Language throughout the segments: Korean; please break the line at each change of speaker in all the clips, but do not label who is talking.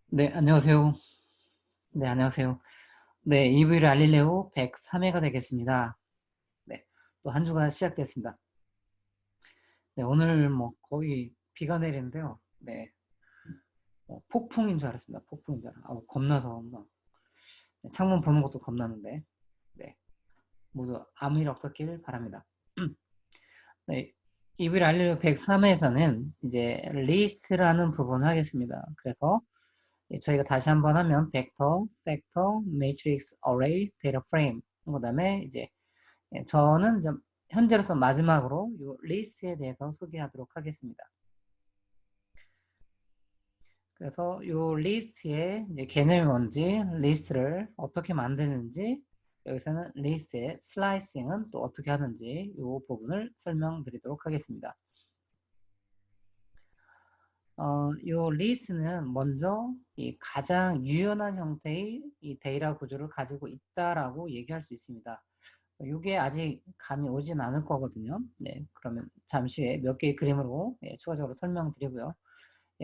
네, 안녕하세요. 네, 안녕하세요. 네, EV 알릴레오 103회가 되겠습니다. 네, 또 한 주가 시작됐습니다. 네, 오늘 뭐 거의 비가 내리는데요. 네, 폭풍인 줄 알았습니다. 폭풍인 줄 알아. 겁나서 막 네, 창문 보는 것도 겁나는데, 네, 모두 아무 일 없었길 바랍니다. 네, EV 알릴레오 103회에서는 이제 리스트라는 부분을 하겠습니다. 그래서 저희가 다시 한번 하면 벡터, 팩터, 매트릭스, 어레이, 데이터 프레임, 그다음에 이제 저는 좀 현재로서 마지막으로 이 리스트에 대해서 소개하도록 하겠습니다. 그래서 이 리스트의 이제 개념이 뭔지, 리스트를 어떻게 만드는지, 여기서는 리스트의 슬라이싱은 또 어떻게 하는지 이 부분을 설명드리도록 하겠습니다. 이 리스트는 먼저 이 가장 유연한 형태의 이 데이터 구조를 가지고 있다라고 얘기할 수 있습니다. 이게 아직 감이 오진 않을 거거든요. 네, 그러면 잠시 후에 몇 개의 그림으로 추가적으로 설명드리고요.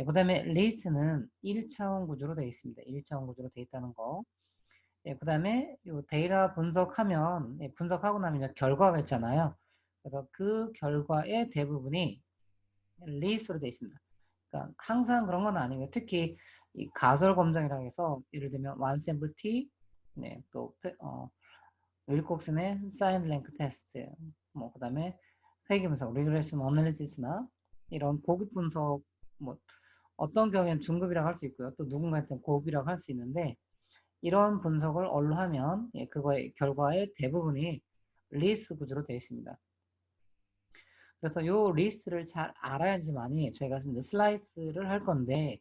그 다음에 리스트는 1차원 구조로 되어 있습니다. 1차원 구조로 되어 있다는 거. 그 다음에 이 데이터 분석하면, 분석하고 나면 이제 결과가 있잖아요. 그래서 그 결과의 대부분이 리스트로 되어 있습니다. 그러니까 항상 그런 건 아니고요. 특히 이 가설 검정이라고 해서 예를 들면 원샘플 T, 네, 또 윌콕슨의 사인 랭크 테스트, 뭐 그다음에 회귀 분석, 리그레션 어널리시스나 이런 고급 분석, 뭐 어떤 경우에는 중급이라고 할 수 있고요. 또 누군가한테는 고급이라고 할 수 있는데 이런 분석을 얼로 하면 그거의 결과의 대부분이 리스트 구조로 되어 있습니다. 그래서 이 리스트를 잘 알아야지만이 저희가 이제 슬라이스를 할 건데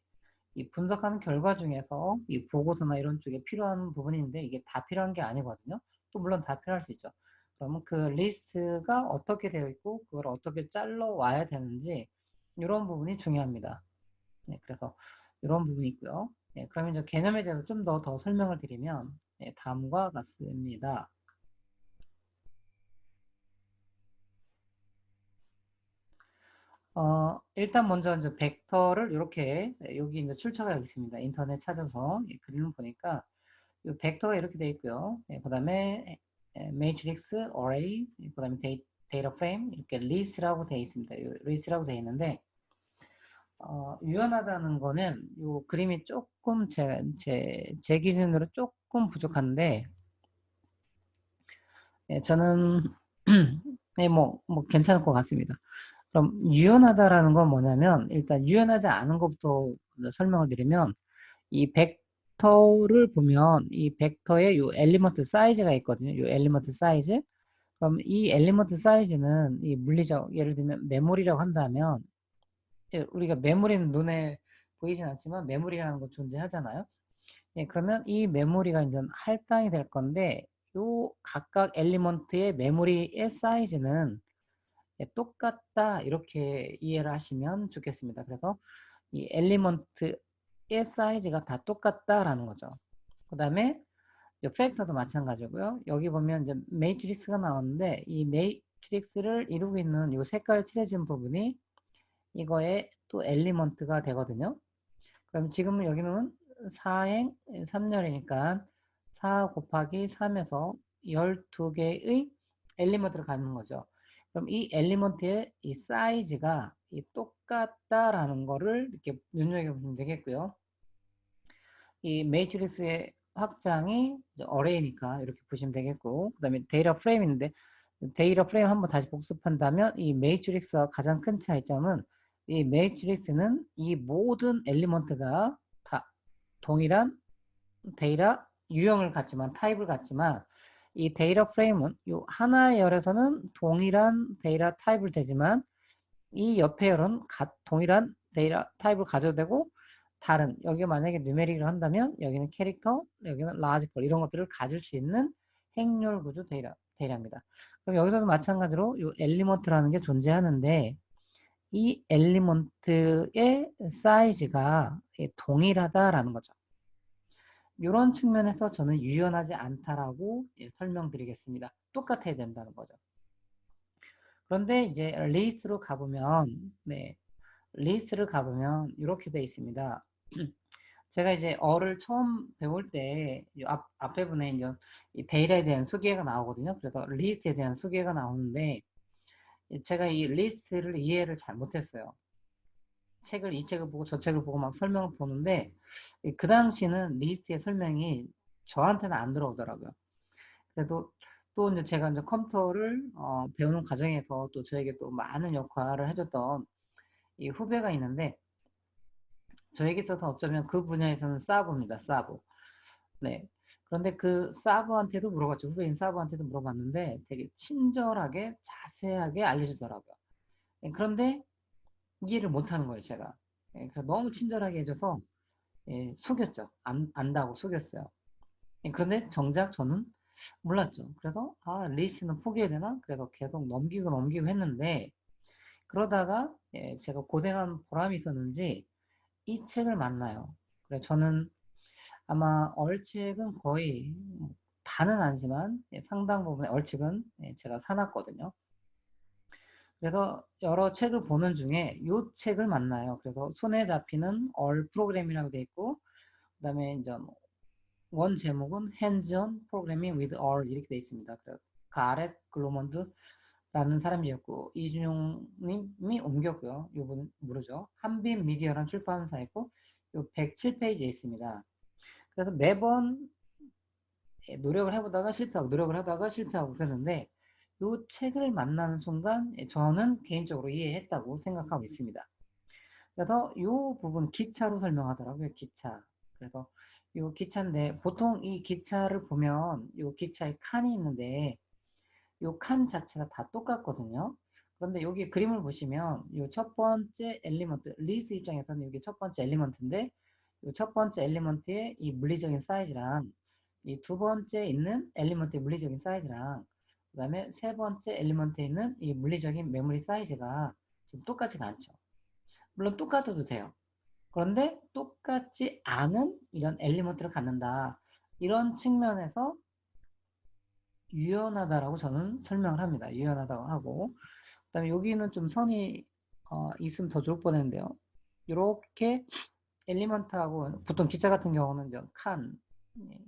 이 분석하는 결과 중에서 이 보고서나 이런 쪽에 필요한 부분인데 이게 다 필요한 게 아니거든요. 또 물론 다 필요할 수 있죠. 그러면 그 리스트가 어떻게 되어 있고 그걸 어떻게 잘라 와야 되는지 이런 부분이 중요합니다. 네, 그래서 이런 부분이 있고요. 네, 그러면 이제 개념에 대해서 좀 더 설명을 드리면 다음과 같습니다. 일단 먼저 이제 벡터를 이렇게 여기 이제 출처가 여기 있습니다. 인터넷 찾아서 그림을 보니까 이 벡터가 이렇게 되어 있고요. 그다음에 매트릭스, 어레이, 그다음에 데이터 프레임 이렇게 리스트라고 되어 있습니다. 리스트라고 되어 있는데 유연하다는 거는 이 그림이 조금 제 기준으로 조금 부족한데 저는 뭐 괜찮을 것 같습니다. 그럼 유연하다라는 건 뭐냐면 일단 유연하지 않은 것부터 설명을 드리면 이 벡터를 보면 이 벡터에 요 엘리먼트 사이즈가 있거든요. 요 엘리먼트 사이즈. 그럼 이 엘리먼트 사이즈는 이 물리적 예를 들면 메모리라고 한다면 우리가 메모리는 눈에 보이진 않지만 메모리라는 거 존재하잖아요. 그러면 이 메모리가 이제 할당이 될 건데 요 각각 엘리먼트의 메모리의 사이즈는 똑같다 이렇게 이해를 하시면 좋겠습니다. 그래서 이 엘리먼트의 사이즈가 다 똑같다라는 거죠. 그 다음에 팩터도 마찬가지고요. 여기 보면 이제 매트릭스가 나오는데 이 매트릭스를 이루고 있는 이 색깔 칠해진 부분이 이거의 또 엘리먼트가 되거든요. 그럼 지금은 여기는 4행 3열이니까 4 곱하기 3에서 12개의 엘리먼트를 갖는 거죠. 그럼 이 엘리먼트의 이 사이즈가 똑같다라는 거를 이렇게 눈여겨보시면 되겠고요. 이 매트릭스의 확장이 어레이니까 이렇게 보시면 되겠고, 그 다음에 데이터 프레임인데, 데이터 프레임 한번 다시 복습한다면 이 매트릭스와 가장 큰 차이점은 이 매트릭스는 이 모든 엘리먼트가 다 동일한 데이터 유형을 갖지만 타입을 갖지만 이 데이터 프레임은 이 하나의 열에서는 동일한 데이터 타입을 되지만 이 옆에 열은 동일한 데이터 타입을 가져도 되고 다른 여기 만약에 누메릭을 한다면 여기는 캐릭터, 여기는 라지컬 이런 것들을 가질 수 있는 행렬 구조 데이터입니다. 그럼 여기서도 마찬가지로 이 엘리먼트라는 게 존재하는데 이 엘리먼트의 사이즈가 동일하다라는 거죠. 이런 측면에서 저는 유연하지 않다라고 설명드리겠습니다. 똑같아야 된다는 거죠. 그런데 이제 리스트로 가보면, 네, 리스트를 가보면 이렇게 돼 있습니다. 제가 이제 어를 처음 배울 때 앞에 분에 이제 이 데이터에 대한 소개가 나오거든요. 그래서 리스트에 대한 소개가 나오는데 제가 이 리스트를 이해를 잘 못했어요. 이 책을 보고 저 책을 보고 막 설명을 보는데 그 당시는 리스트의 설명이 저한테는 안 들어오더라고요. 그래도 또 이제 제가 이제 컴퓨터를 배우는 과정에서 또 저에게 또 많은 역할을 해줬던 이 후배가 있는데 저에게 있어서 어쩌면 그 분야에서는 사부입니다. 사부. 네. 그런데 그 사부한테도 물어봤죠. 후배인 사부한테도 물어봤는데 되게 친절하게 자세하게 알려주더라고요. 그런데 이해를 못하는 거예요, 제가. 그래서 너무 친절하게 해줘서 속였죠. 안다고 속였어요. 그런데 정작 저는 몰랐죠. 그래서 리스트는 포기해야 되나? 그래서 계속 넘기고 했는데 그러다가 제가 고생한 보람이 있었는지 이 책을 만나요. 그래 저는 아마 얼책은 거의 다는 아니지만 상당 부분의 얼책은 제가 사놨거든요. 그래서 여러 책을 보는 중에 이 책을 만나요. 그래서 손에 잡히는 얼 프로그램이라고 되어 있고 그다음에 이제 원 제목은 Hands on Programming with 얼 이렇게 되어 있습니다. 그래서 가렛 글로먼드라는 사람이었고 이준용님이 옮겼고요. 이분 모르죠. 한빛 미디어라는 출판사이고 요 107페이지에 있습니다. 그래서 매번 노력을 해보다가 실패하고 노력을 하다가 실패하고 그랬는데 이 책을 만나는 순간 저는 개인적으로 이해했다고 생각하고 있습니다. 그래서 이 부분 기차로 설명하더라고요. 기차. 그래서 이 기차인데 보통 이 기차를 보면 이 기차에 칸이 있는데 이 칸 자체가 다 똑같거든요. 그런데 여기 그림을 보시면 이 첫 번째 엘리먼트, 리스 입장에서는 이게 첫 번째 엘리먼트인데 이 첫 번째 엘리먼트의 이 물리적인 사이즈랑 이 두 번째 있는 엘리먼트의 물리적인 사이즈랑 그 다음에 세 번째 엘리먼트에 있는 이 물리적인 메모리 사이즈가 지금 똑같지가 않죠. 물론 똑같아도 돼요. 그런데 똑같지 않은 이런 엘리먼트를 갖는다. 이런 측면에서 유연하다라고 저는 설명을 합니다. 유연하다고 하고 그다음에 여기는 좀 선이 있으면 더 좋을 뻔했는데요. 이렇게 엘리먼트하고 보통 기차 같은 경우는 이제 칸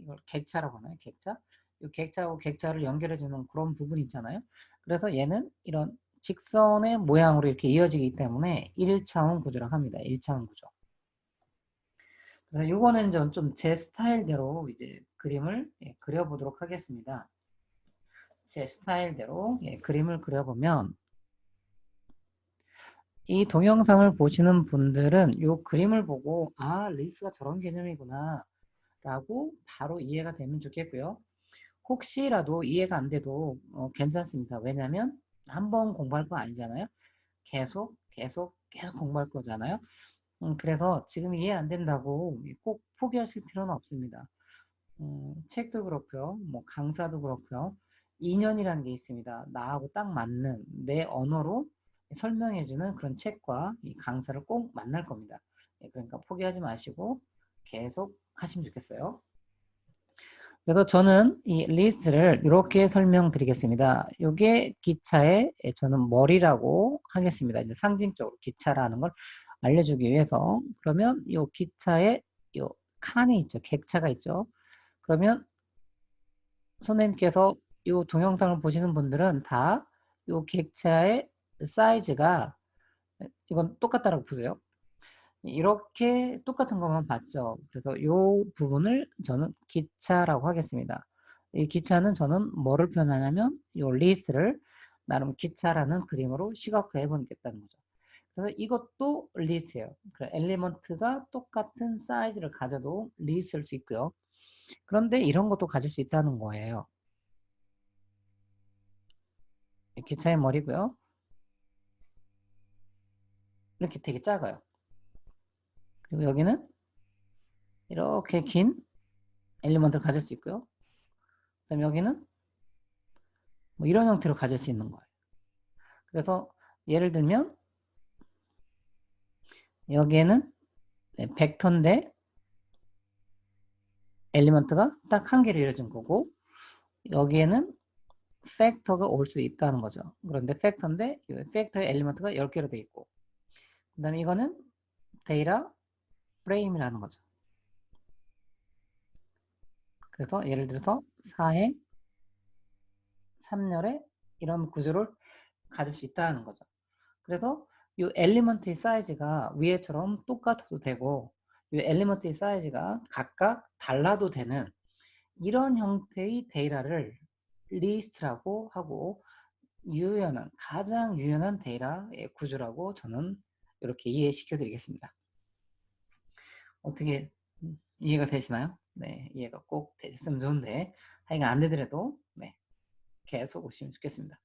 이걸 객차라고 하나요? 객차? 이 객차하고 객차를 연결해주는 그런 부분이 있잖아요. 그래서 얘는 이런 직선의 모양으로 이렇게 이어지기 때문에 1차원 구조라고 합니다. 1차원 구조. 그래서 이거는 좀 제 스타일대로 이제 그림을 그려보도록 하겠습니다. 제 스타일대로 그림을 그려보면 이 동영상을 보시는 분들은 이 그림을 보고 리스가 저런 개념이구나 라고 바로 이해가 되면 좋겠고요. 혹시라도 이해가 안 돼도 괜찮습니다. 왜냐하면 한 번 공부할 거 아니잖아요. 계속 공부할 거잖아요. 그래서 지금 이해 안 된다고 꼭 포기하실 필요는 없습니다. 책도 그렇고요. 뭐 강사도 그렇고요. 인연이라는 게 있습니다. 나하고 딱 맞는 내 언어로 설명해주는 그런 책과 이 강사를 꼭 만날 겁니다. 그러니까 포기하지 마시고 계속 하시면 좋겠어요. 그래서 저는 이 리스트를 이렇게 설명드리겠습니다. 이게 기차의 저는 머리라고 하겠습니다. 이제 상징적으로 기차라는 걸 알려주기 위해서 그러면 이 기차에 이 칸이 있죠. 객차가 있죠. 그러면 선생님께서 이 동영상을 보시는 분들은 다 이 객차의 사이즈가 이건 똑같다라고 보세요. 이렇게 똑같은 것만 봤죠. 그래서 이 부분을 저는 기차라고 하겠습니다. 이 기차는 저는 뭐를 표현하냐면 이 리스트를 나름 기차라는 그림으로 시각화해 보겠다는 거죠. 그래서 이것도 리스트예요. 엘리먼트가 똑같은 사이즈를 가져도 리스트일 수 있고요. 그런데 이런 것도 가질 수 있다는 거예요. 기차의 머리고요. 이렇게 되게 작아요. 그리고 여기는 이렇게 긴 엘리먼트를 가질 수 있고요. 그다음에 여기는 뭐 이런 형태로 가질 수 있는 거예요. 그래서 예를 들면 여기에는 벡터인데 엘리먼트가 딱 한 개로 이루어진 거고 여기에는 팩터가 올 수 있다는 거죠. 그런데 팩터인데 이 팩터의 엘리먼트가 10개로 되어 있고 그 다음에 이거는 데이터 프레임이라는 거죠. 그래서 예를 들어서 4행 3열에 이런 구조를 가질 수 있다는 거죠. 그래서 이 엘리먼트의 사이즈가 위에처럼 똑같아도 되고 이 엘리먼트의 사이즈가 각각 달라도 되는 이런 형태의 데이터를 리스트라고 하고 가장 유연한 데이터의 구조라고 저는 이렇게 이해시켜 드리겠습니다. 어떻게 이해가 되시나요? 네, 이해가 꼭 되셨으면 좋은데 하여간 안 되더라도 네, 계속 오시면 좋겠습니다.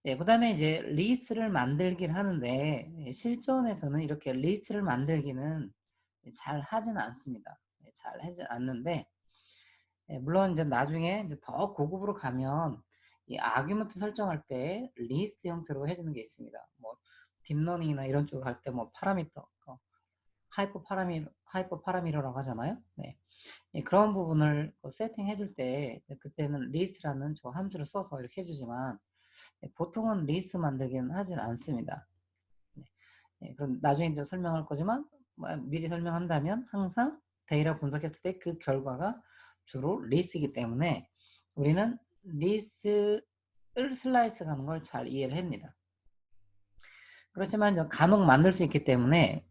네, 그 다음에 이제 리스트를 만들긴 하는데 실전에서는 이렇게 리스트를 만들기는 잘 하지는 않습니다. 잘 하지 않는데 물론 이제 나중에 이제 더 고급으로 가면 이 아규먼트 설정할 때 리스트 형태로 해주는 게 있습니다. 뭐 딥러닝이나 이런 쪽 갈 때 뭐 파라미터, 하이퍼 파라미터라고 하잖아요. 네. 그런 부분을 세팅해 줄 때 그때는 리스트라는 저 함수를 써서 이렇게 해주지만 보통은 리스트 만들기는 하진 않습니다. 그럼 나중에 이제 설명할 거지만 미리 설명한다면 항상 데이터 분석했을 때 그 결과가 주로 리스트이기 때문에 우리는 리스트를 슬라이스 가는 걸 잘 이해를 합니다. 그렇지만 간혹 만들 수 있기 때문에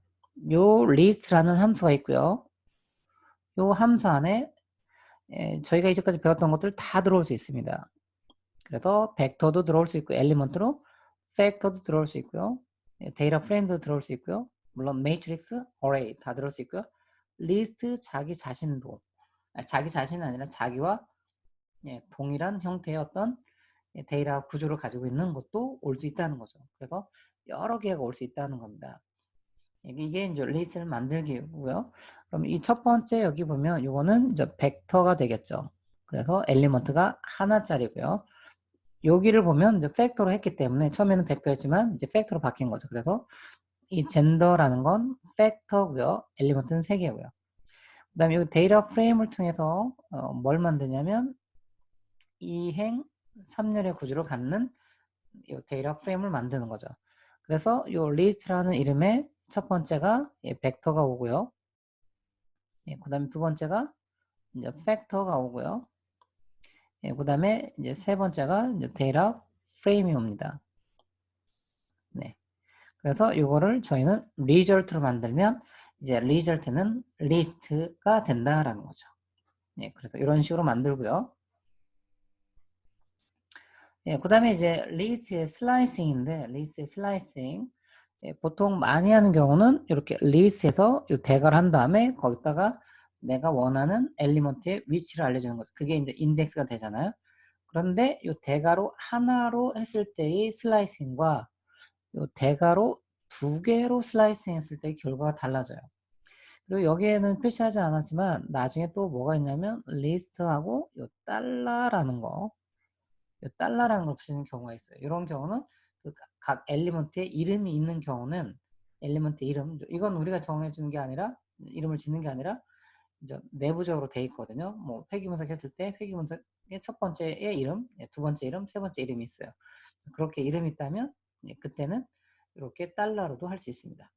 요 리스트라는 함수가 있고요. 요 함수 안에 저희가 이제까지 배웠던 것들 다 들어올 수 있습니다. 그래서 벡터도 들어올 수 있고 엘리먼트로 팩터도 들어올 수 있고요. 데이터 프레임도 들어올 수 있고요. 물론 매트릭스, 어레이 다 들어올 수 있고요. 리스트 자기 자신도 자기 자신은 아니라 자기와 동일한 형태의 어떤 데이터 구조를 가지고 있는 것도 올 수 있다는 거죠. 그래서 여러 개가 올 수 있다는 겁니다. 이게 이제 리스트를 만들기고요. 그럼 이 첫 번째 여기 보면 이거는 이제 벡터가 되겠죠. 그래서 엘리먼트가 하나짜리고요. 여기를 보면 이제 팩터로 했기 때문에 처음에는 벡터였지만 이제 팩터로 바뀐 거죠. 그래서 이 젠더라는 건 팩터고요. 엘리먼트는 3개고요. 그 다음에 이 데이터 프레임을 통해서 뭘 만드냐면 2행 3열의 구조를 갖는 이 데이터 프레임을 만드는 거죠. 그래서 이 리스트라는 이름의 첫 번째가 벡터가 오고요. 그 다음에 두 번째가 이제 팩터가 오고요. 그 다음에 이제 세 번째가 이제 데이터 프레임이 옵니다. 네. 그래서 이거를 저희는 리절트로 만들면 이제 리절트는 리스트가 된다라는 거죠. 네, 그래서 이런 식으로 만들고요. 그 다음에 이제 리스트의 슬라이싱인데 리스트의 슬라이싱 보통 많이 하는 경우는 이렇게 리스트에서 이 대괄 한 다음에 거기다가 내가 원하는 엘리먼트의 위치를 알려주는 거죠. 그게 이제 인덱스가 되잖아요. 그런데 이 대괄호 하나로 했을 때의 슬라이싱과 이 대괄호 2개로 슬라이싱 했을 때의 결과가 달라져요. 그리고 여기에는 표시하지 않았지만 나중에 또 뭐가 있냐면 리스트하고 이 달러라는 거 이 달러라는 걸 붙이는 경우가 있어요. 이런 경우는 각 엘리먼트에 이름이 있는 경우는 엘리먼트 이름 이건 우리가 정해주는 게 아니라 이름을 짓는 게 아니라 이제 내부적으로 돼 있거든요. 뭐 회귀분석 했을 때 회귀분석의 첫 번째의 이름, 두 번째 이름, 세 번째 이름이 있어요. 그렇게 이름이 있다면 그때는 이렇게 달러로도 할 수 있습니다.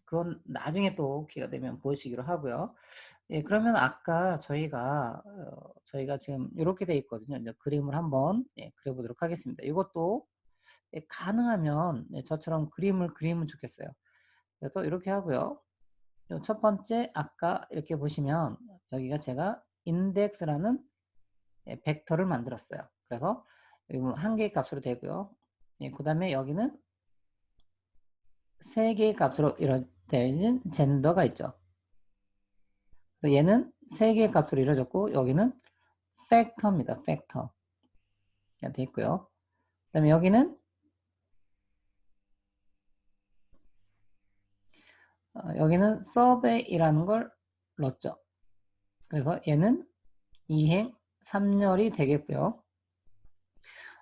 그건 나중에 또 기회가 되면 보시기로 하고요. 그러면 아까 저희가 지금 이렇게 돼 있거든요. 이제 그림을 한번 그려보도록 하겠습니다. 이것도 가능하면 저처럼 그림을 그리면 좋겠어요. 그래서 이렇게 하고요. 첫 번째 아까 이렇게 보시면 여기가 제가 인덱스라는 벡터를 만들었어요. 그래서 여기 한 개의 값으로 되고요. 그 다음에 여기는 3개의 값으로 이루어진 젠더가 있죠. 얘는 3개의 값으로 이루어졌고 여기는 팩터입니다. 팩터 돼 있고요. 그 다음에 여기는 서베이라는 걸 넣었죠. 그래서 얘는 2행 3열이 되겠고요.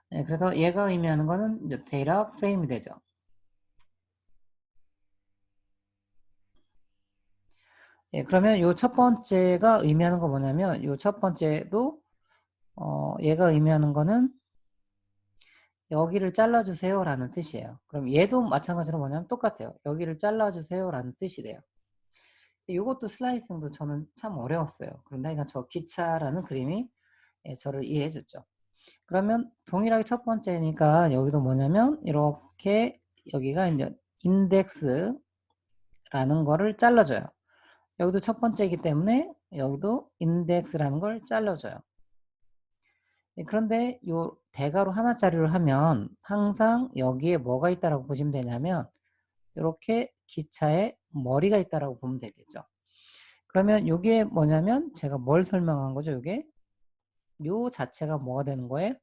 그래서 얘가 의미하는 거는 이제 데이터 프레임이 되죠. 그러면 이 첫 번째가 의미하는 거 뭐냐면 이 첫 번째도 얘가 의미하는 거는 여기를 잘라주세요 라는 뜻이에요. 그럼 얘도 마찬가지로 뭐냐면 똑같아요. 여기를 잘라주세요 라는 뜻이 돼요. 이것도 슬라이싱도 저는 참 어려웠어요. 그런데 그러니까 저 기차라는 그림이 저를 이해해 줬죠. 그러면 동일하게 첫 번째니까 여기도 뭐냐면 이렇게 여기가 이제 인덱스라는 거를 잘라줘요. 여기도 첫 번째이기 때문에 여기도 인덱스라는 걸 잘라줘요. 그런데 요 대괄호 하나짜리를 하면 항상 여기에 뭐가 있다라고 보시면 되냐면 이렇게 기차에 머리가 있다라고 보면 되겠죠. 그러면 이게 뭐냐면 제가 뭘 설명한 거죠? 이게 요 자체가 뭐가 되는 거예요?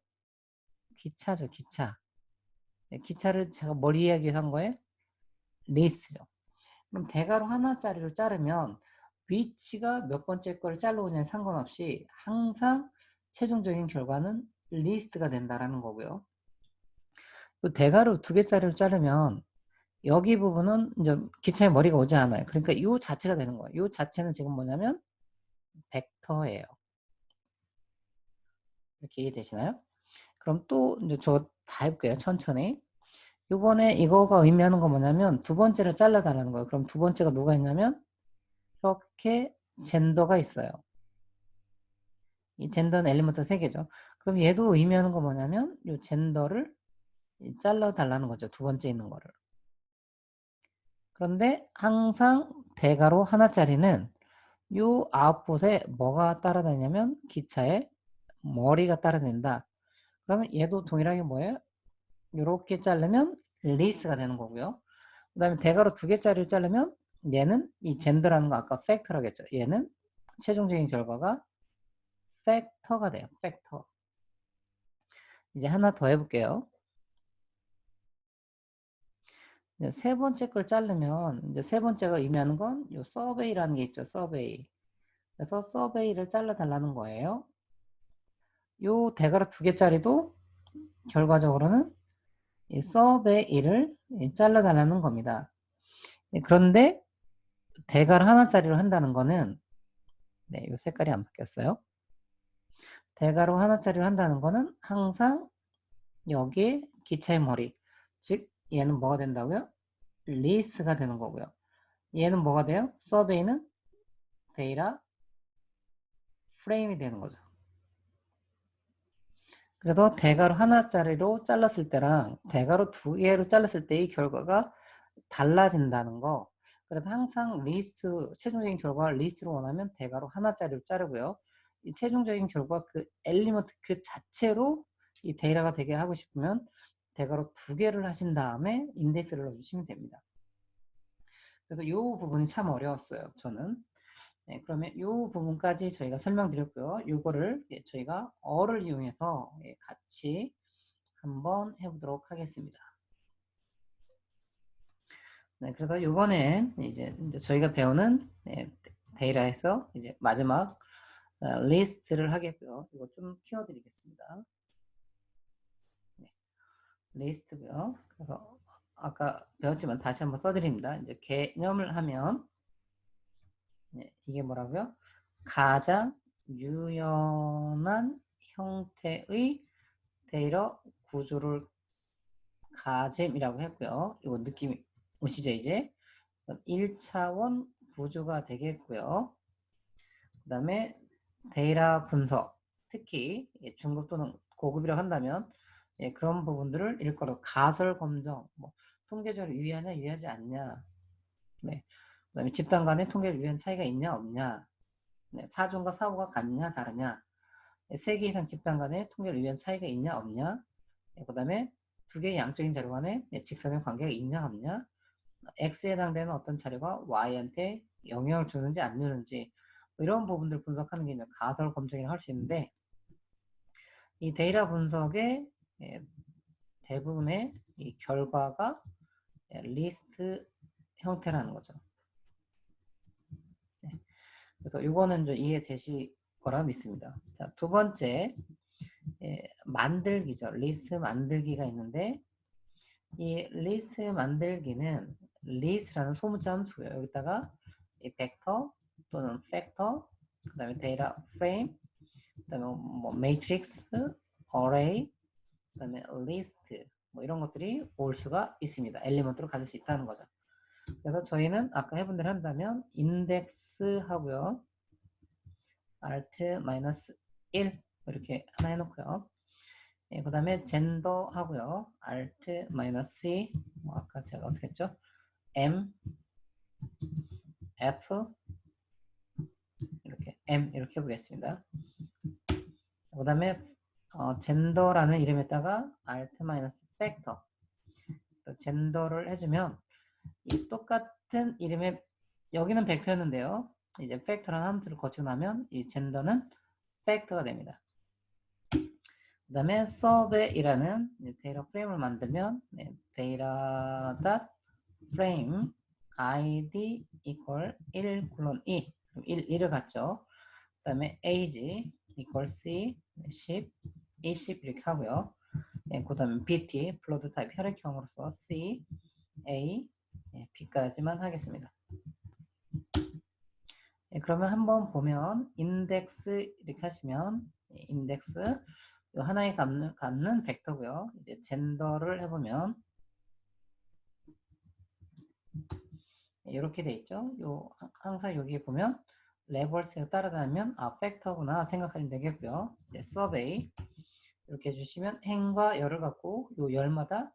기차죠, 기차. 기차를 제가 뭘 이야기 한 거예요? 레이스죠. 그럼 대괄호 하나짜리로 자르면 위치가 몇 번째 거를 잘라오냐에 상관없이 항상 최종적인 결과는 리스트가 된다라는 거고요. 또 대괄호 두 개짜리로 자르면 여기 부분은 이제 기차의 머리가 오지 않아요. 그러니까 이 자체가 되는 거예요. 이 자체는 지금 뭐냐면 벡터예요. 이렇게 이해되시나요? 그럼 또 이제 저 다 해볼게요. 천천히. 이번에 이거가 의미하는 건 뭐냐면 두 번째를 잘라달라는 거예요. 그럼 두 번째가 누가 있냐면 이렇게 젠더가 있어요. 이 젠더는 엘리먼트 3개죠. 그럼 얘도 의미하는 건 뭐냐면 이 젠더를 잘라달라는 거죠. 두 번째 있는 거를. 그런데 항상 대괄호 하나짜리는 이 아웃풋에 뭐가 따라다니냐면 기차에 머리가 따라다닌다. 그러면 얘도 동일하게 뭐예요? 이렇게 자르면 리스가 되는 거고요. 그 다음에 대괄호 두 개짜리를 자르면 얘는 이 젠더라는 거 아까 팩터라고 했죠. 얘는 최종적인 결과가 팩터가 돼요. 팩터. 이제 하나 더 해볼게요. 이제 세 번째 걸 자르면 이제 세 번째가 의미하는 건 이 서베이라는 게 있죠. 서베이. 그래서 서베이를 잘라달라는 거예요. 요 대괄호 두 개짜리도 결과적으로는 이 서베이를 잘라달라는 겁니다. 그런데 대괄호 하나짜리로 한다는 거는 네, 요 색깔이 안 바뀌었어요. 대괄호 하나짜리로 한다는 거는 항상 여기에 기차의 머리, 즉 얘는 뭐가 된다고요? 리스가 되는 거고요. 얘는 뭐가 돼요? 서베이는 데이터 프레임이 되는 거죠. 그래서 대괄호 하나짜리로 잘랐을 때랑 대괄호 두 개로 잘랐을 때의 결과가 달라진다는 거. 그래서 항상 리스트, 최종적인 결과를 리스트로 원하면 대괄호 하나짜리로 자르고요. 이 최종적인 결과 그 엘리먼트 그 자체로 이 데이터가 되게 하고 싶으면 대괄호 두 개를 하신 다음에 인덱스를 넣어주시면 됩니다. 그래서 이 부분이 참 어려웠어요. 저는. 네, 그러면 이 부분까지 저희가 설명드렸고요. 이거를 저희가 어를 이용해서 같이 한번 해보도록 하겠습니다. 네, 그래서 이번엔 이제 저희가 배우는 데이터에서 이제 마지막 리스트를 하겠고요. 이거 좀 키워드리겠습니다. 네, 리스트고요. 그래서 아까 배웠지만 다시 한번 써드립니다. 이제 개념을 하면 이게 뭐라고요? 가장 유연한 형태의 데이터 구조를 가짐이라고 했고요. 이거 느낌 오시죠 이제? 1차원 구조가 되겠고요. 그 다음에 데이터 분석, 특히 중급 또는 고급이라고 한다면 그런 부분들을 일컬어 가설 검정, 뭐 통계적으로 유의하냐 유의하지 않냐, 네. 그 다음에 집단 간의 통계를 유의한 차이가 있냐 없냐, 네. 사존과 사고가 같냐 다르냐, 3개 이상 집단 간의 통계를 유의한 차이가 있냐 없냐, 그 다음에 두 개의 양적인 자료 간에 직선의 관계가 있냐 없냐, X에 해당되는 어떤 자료가 Y한테 영향을 주는지 안 주는지 이런 부분들을 분석하는 게 이제 가설 검증이라고 할 수 있는데, 이 데이터 분석의 대부분의 이 결과가 리스트 형태라는 거죠. 그래서 이거는 좀 이해되실 거라 믿습니다. 자, 두 번째 만들기죠. 리스트 만들기가 있는데, 이 리스트 만들기는 리스트라는 소문자 함수고요. 여기다가 이 벡터 또는 팩터, 그 다음에 데이터 프레임, 그 다음에 뭐 매트릭스, 어레이, 그 다음에 리스트 뭐 이런 것들이 올 수가 있습니다. 엘리먼트로 가질 수 있다는 거죠. 그래서 저희는 아까 해본 대로 한다면 인덱스 하고요. alt-1 이렇게 하나 해놓고요. 예, 그 다음에 젠더 하고요. alt-c 아까 제가 어떻게 했죠? m f 이렇게 m 이렇게 해보겠습니다. 그 다음에 젠더라는 이름에다가 alt-factor 또 젠더를 해주면 이 똑같은 이름의 여기는 벡터였는데요. 이제 팩터라는 함수를 거치고 나면 이 젠더는 팩터가 됩니다. 그 다음에 survey이라는 데이터 프레임을 만들면 데이터 frame id equal 1 콜론 2 1을 갖죠. 그 다음에 age equal c 10 20 이렇게 하고요. 그 다음에 bt 플로드 타입 혈액형으로서 c a b까지만 하겠습니다. 그러면 한번 보면 인덱스 이렇게 하시면 인덱스 하나에 갖는 벡터고요. 이제 젠더를 해보면 이렇게 돼 있죠. 항상 여기 보면 레버스가 따라다니면 팩터구나 생각하시면 되겠고요. 이제 서베이 이렇게 해주시면 행과 열을 갖고 요 열마다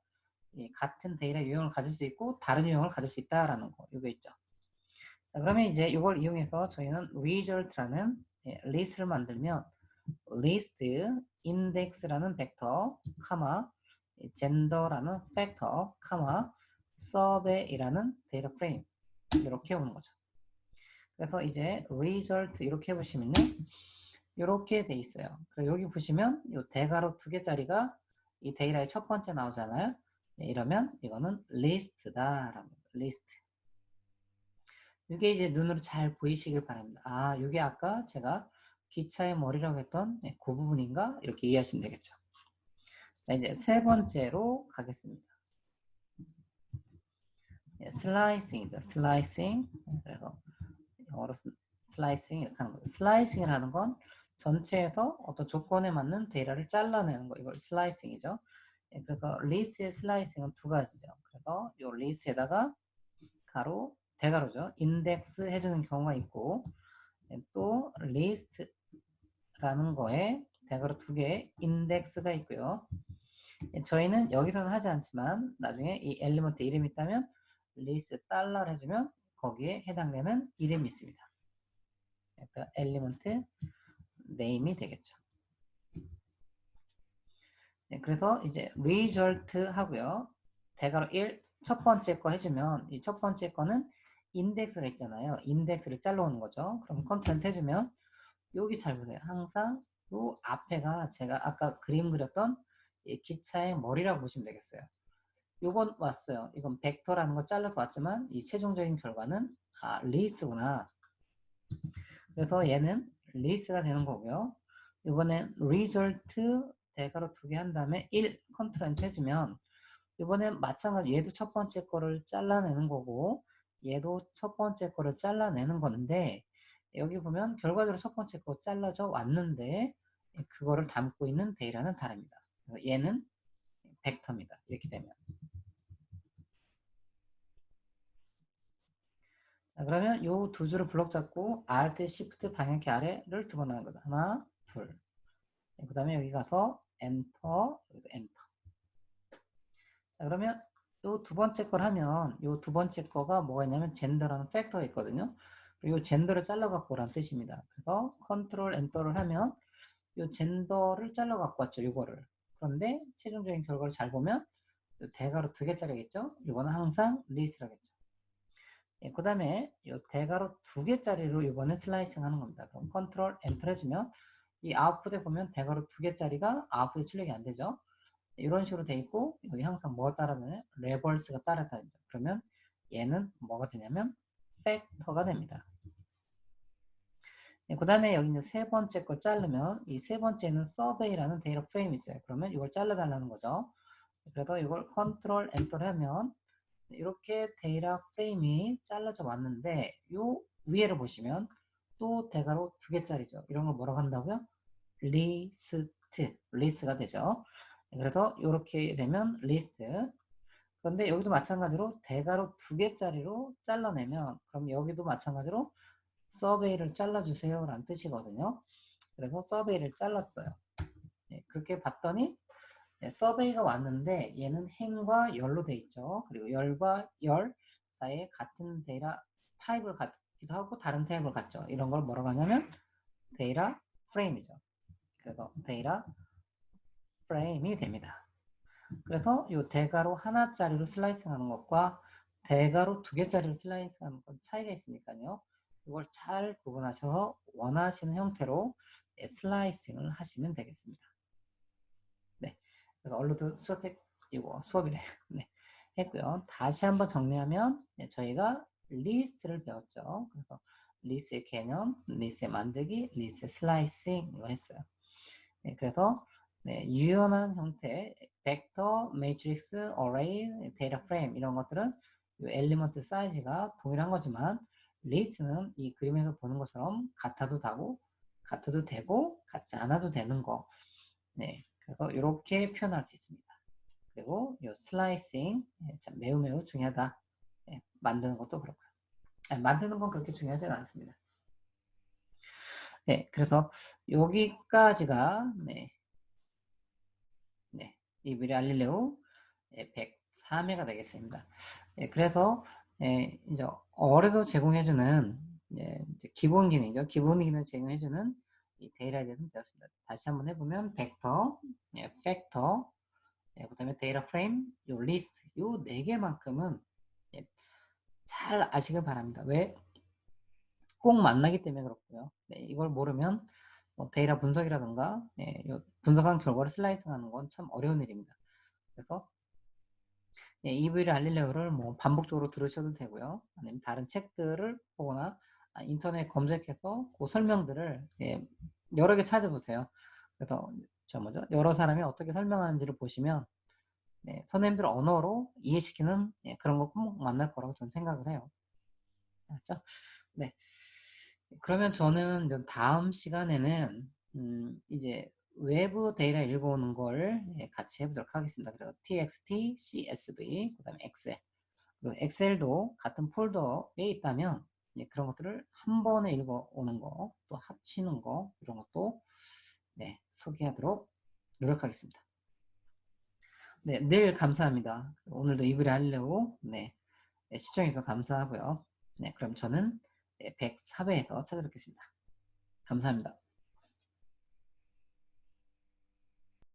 같은 데이터 유형을 가질 수 있고 다른 유형을 가질 수 있다라는 거 이거 있죠. 자, 그러면 이제 이걸 이용해서 저희는 result라는 리스트를 만들면 list index라는 벡터, 카마, gender라는 팩터, 카마, survey라는 데이터 프레임 이렇게 오는 거죠. 그래서 이제 result 이렇게 해보시면요, 이렇게 돼 있어요. 그리고 여기 보시면 이 대괄호 2개짜리가 이 데이터의 첫 번째 나오잖아요. 이러면 이거는 list다라는 list. 이게 이제 눈으로 잘 보이시길 바랍니다. 아, 이게 아까 제가 기차의 머리라고 했던 그 부분인가? 이렇게 이해하시면 되겠죠. 자, 이제 세 번째로 가겠습니다. 슬라이싱이죠. 슬라이싱. 그래서 영어로 슬라이싱 이렇게 하는 거예요. 슬라이싱을 하는 건 전체에서 어떤 조건에 맞는 데이터를 잘라내는 거. 이걸 슬라이싱이죠. 그래서 리스트의 슬라이싱은 두 가지죠. 그래서 이 리스트에다가 가로, 대가로죠. 인덱스 해주는 경우가 있고 또 리스트라는 거에 대가로 2개 인덱스가 있고요. 저희는 여기서는 하지 않지만 나중에 이 엘리먼트 이름이 있다면 리스트 달러를 해주면 거기에 해당되는 이름이 있습니다. 그러니까 엘리먼트 네임이 되겠죠. 그래서 이제 result 하고요. 대괄호 1 첫 번째 거 해주면 이 첫 번째 거는 인덱스가 있잖아요. 인덱스를 잘라오는 거죠. 그럼 컨텐트 해주면 여기 잘 보세요. 항상 요 앞에가 제가 아까 그림 그렸던 이 기차의 머리라고 보시면 되겠어요. 요건 왔어요. 이건 벡터라는 거 잘라서 왔지만 이 최종적인 결과는 리스트구나. 그래서 얘는 리스트가 되는 거고요. 이번엔 result 대괄호 2개 한 다음에 1 컨트롤 해주면 이번엔 마찬가지 얘도 첫 번째 거를 잘라내는 거고 얘도 첫 번째 거를 잘라내는 건데 여기 보면 결과적으로 첫 번째 거 잘라져 왔는데 그거를 담고 있는 데이터는 다릅니다. 그래서 얘는 벡터입니다. 이렇게 되면. 자, 그러면 요 두 줄을 블록 잡고 Alt, Shift 방향키 아래를 두 번 하는 거다. 하나, 둘. 그 다음에 여기 가서 엔터, 엔터. 자, 그러면 요 두 번째 걸 하면 요 두 번째 거가 뭐가 있냐면 젠더라는 팩터가 있거든요. 그리고 젠더를 잘라갖고 오라는 뜻입니다. 그래서 컨트롤 엔터를 하면 요 젠더를 잘라갖고 왔죠. 요거를. 그런데 최종적인 결과를 잘 보면 대괄호 2개짜리겠죠. 이거는 항상 리스트라겠죠. 그 다음에 이 대괄호 2개짜리로 이번에 슬라이싱 하는 겁니다. 그럼 컨트롤 엔터 해주면 이 아웃풋에 보면 대괄호 2개짜리가 아웃풋에 출력이 안 되죠. 이런 식으로 돼 있고 여기 항상 뭐가 따라다녀요? 레버스가 따라다니죠. 그러면 얘는 뭐가 되냐면 팩터가 됩니다. 그 다음에 여기 있는 세 번째 걸 자르면 이 세 번째는 서베이라는 데이터 프레임이 있어요. 그러면 이걸 잘라달라는 거죠. 그래서 이걸 컨트롤 엔터를 하면 이렇게 데이터 프레임이 잘라져 왔는데 요 위에를 보시면 또 대괄호 2개짜리죠. 이런 걸 뭐라고 한다고요? 리스트가 되죠. 그래서 이렇게 되면 리스트 그런데 여기도 마찬가지로 대괄호 2개짜리로 잘라내면 그럼 여기도 마찬가지로 서베이를 잘라주세요 라는 뜻이거든요. 그래서 서베이를 잘랐어요. 네, 그렇게 봤더니 네, 서베이가 왔는데 얘는 행과 열로 돼 있죠. 그리고 열과 열 사이에 같은 데이터 타입을 갖기도 하고 다른 타입을 갖죠. 이런 걸 뭐라고 하냐면 데이터 프레임이죠. 그래서 데이터 프레임이 됩니다. 그래서 이 대괄호 하나짜리로 슬라이싱 하는 것과 대괄호 2개짜리로 슬라이싱 하는 건 차이가 있으니까요. 이걸 잘 구분하셔서 원하시는 형태로 슬라이싱을 하시면 되겠습니다. 네. 그래서 얼루드 수업이래. 네. 했고요. 다시 한번 정리하면 저희가 리스트를 배웠죠. 그래서 리스트의 개념, 리스트의 만들기, 리스트 슬라이싱 이걸 했어요. 네, 그래서 네, 유연한 형태, 벡터, 매트릭스, 어레이, 데이터 프레임 이런 것들은 이 엘리먼트 사이즈가 동일한 거지만 리스트는 이 그림에서 보는 것처럼 같아도 되고 같지 않아도 되는 거. 네, 그래서 이렇게 표현할 수 있습니다. 그리고 이 슬라이싱 참 매우 중요하다. 네, 만드는 것도 그렇고요. 아니, 만드는 건 그렇게 중요하지는 않습니다. 네, 그래서 여기까지가 이브리 알릴레오 104회가 되겠습니다. 그래서 이제 어뢰도 제공해주는 이제 기본 기능이죠. 기본 기능을 제공해주는 이 데이터에 대해서 배웠습니다. 다시 한번 해보면 벡터, 팩터, 그 다음에 데이터 프레임, 요 리스트, 요 4개만큼은 잘 아시길 바랍니다. 왜? 꼭 만나기 때문에 그렇고요. 이걸 모르면 뭐 데이터 분석이라든가 분석한 결과를 슬라이싱하는 건 참 어려운 일입니다. 그래서 EV를 알릴레오를 뭐 반복적으로 들으셔도 되고요. 아니면 다른 책들을 보거나 인터넷 검색해서 그 설명들을 여러 개 찾아보세요. 그래서 여러 사람이 어떻게 설명하는지를 보시면 선생님들 언어로 이해시키는 그런 걸 꼭 만날 거라고 저는 생각을 해요. 알았죠? 네. 그러면 저는 다음 시간에는 이제 외부 데이터 읽어오는 걸 같이 해보도록 하겠습니다. 그래서 txt, csv, 그 다음에 엑셀. 그리고 엑셀도 같은 폴더에 있다면 그런 것들을 한 번에 읽어오는 거, 또 합치는 거, 이런 것도 소개하도록 노력하겠습니다. 네, 늘 감사합니다. 오늘도 이브리 하려고 시청해주셔서 감사하고요. 그럼 저는 104회에서 찾아뵙겠습니다. 감사합니다.